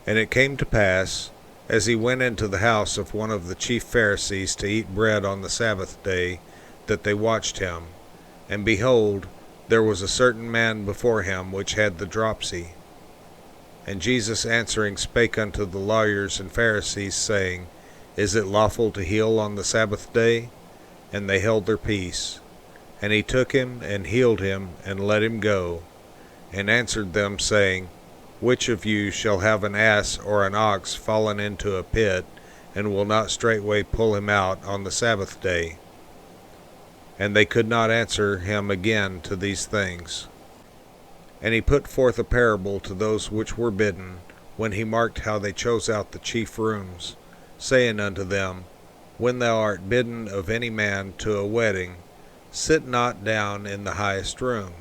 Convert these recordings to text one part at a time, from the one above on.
And it came to pass, as he went into the house of one of the chief Pharisees to eat bread on the Sabbath day, that they watched him. And behold, there was a certain man before him which had the dropsy. And Jesus answering spake unto the lawyers and Pharisees, saying, Is it lawful to heal on the Sabbath day? And they held their peace. And he took him, and healed him, and let him go, and answered them, saying, Which of you shall have an ass or an ox fallen into a pit, and will not straightway pull him out on the Sabbath day? And they could not answer him again to these things. And he put forth a parable to those which were bidden, when he marked how they chose out the chief rooms, saying unto them, When thou art bidden of any man to a wedding, sit not down in the highest room,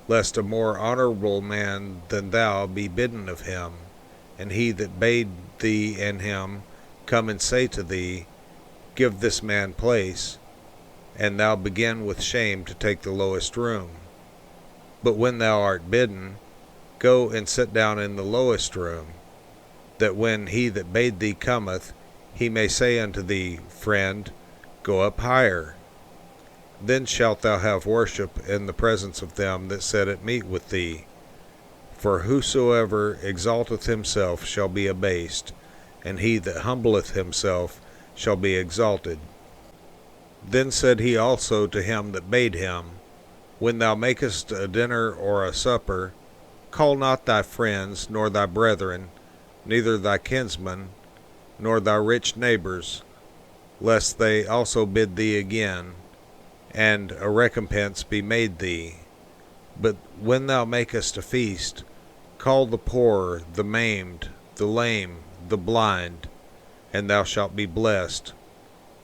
lest a more honorable man than thou be bidden of him, and he that bade thee and him come and say to thee, Give this man place, and thou begin with shame to take the lowest room. But when thou art bidden, go and sit down in the lowest room, that when he that bade thee cometh, he may say unto thee, Friend, go up higher. Then shalt thou have worship in the presence of them that sit at meat with thee. For whosoever exalteth himself shall be abased, and he that humbleth himself shall be exalted. Then said he also to him that bade him, When thou makest a dinner or a supper, call not thy friends, nor thy brethren, neither thy kinsmen, nor thy rich neighbors, lest they also bid thee again, and a recompense be made thee. But when thou makest a feast, call the poor, the maimed, the lame, the blind, and thou shalt be blessed.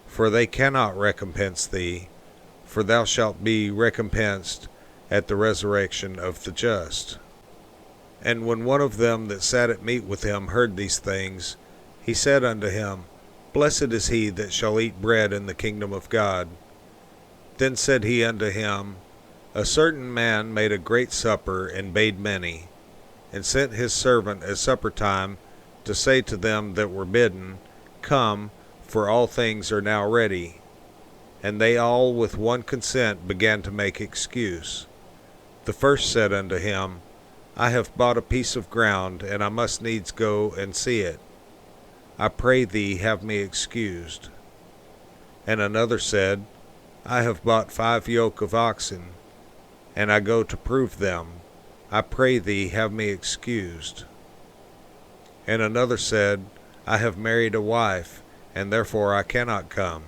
For they cannot recompense thee, for thou shalt be recompensed at the resurrection of the just. And when one of them that sat at meat with him heard these things, he said unto him, Blessed is he that shall eat bread in the kingdom of God. Then said he unto him, A certain man made a great supper, and bade many, and sent his servant at supper time to say to them that were bidden, Come, for all things are now ready. And they all with one consent began to make excuse. The first said unto him, I have bought a piece of ground, and I must needs go and see it. I pray thee have me excused. And another said, I have bought 5 yoke of oxen, and I go to prove them. I pray thee have me excused. And another said, I have married a wife, and therefore I cannot come.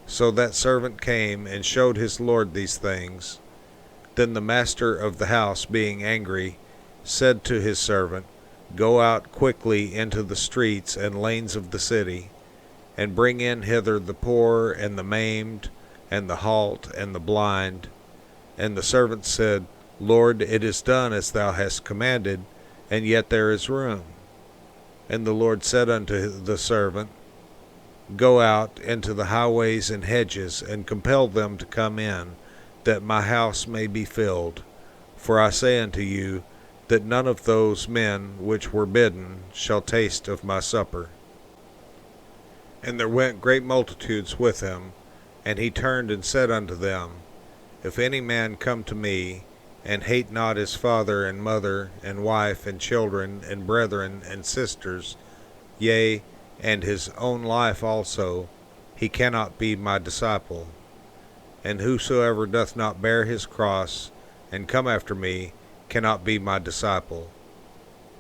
So that servant came and showed his lord these things. Then the master of the house, being angry, said to his servant, Go out quickly into the streets and lanes of the city, and bring in hither the poor, and the maimed, and the halt, and the blind. And the servant said, Lord, it is done as thou hast commanded, and yet there is room. And the Lord said unto the servant, Go out into the highways and hedges, and compel them to come in, that my house may be filled. For I say unto you, that none of those men which were bidden shall taste of my supper. And there went great multitudes with him, and he turned and said unto them, If any man come to me, and hate not his father and mother, and wife, and children, and brethren, and sisters, yea, and his own life also, he cannot be my disciple. And whosoever doth not bear his cross, and come after me, cannot be my disciple.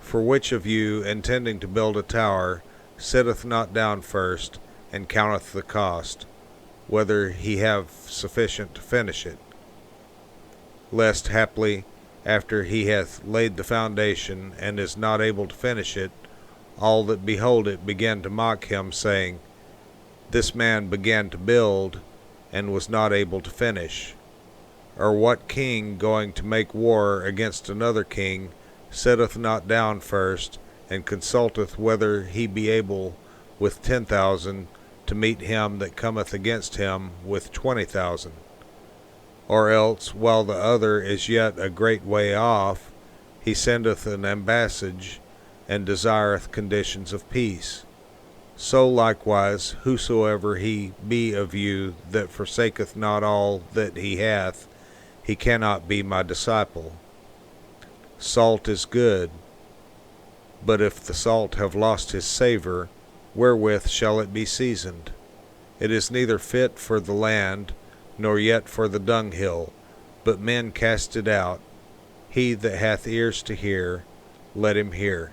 For which of you, intending to build a tower, sitteth not down first, and counteth the cost, whether he have sufficient to finish it? Lest haply, after he hath laid the foundation, and is not able to finish it, all that behold it begin to mock him, saying, This man began to build, and was not able to finish. Or what king, going to make war against another king, sitteth not down first, and consulteth whether he be able with 10,000 to meet him that cometh against him with 20,000? Or else, while the other is yet a great way off, he sendeth an ambassage, and desireth conditions of peace. So likewise, whosoever he be of you that forsaketh not all that he hath, he cannot be my disciple. Salt is good, but if the salt have lost his savour, wherewith shall it be seasoned? It is neither fit for the land, nor yet for the dunghill, but men cast it out. He that hath ears to hear, let him hear.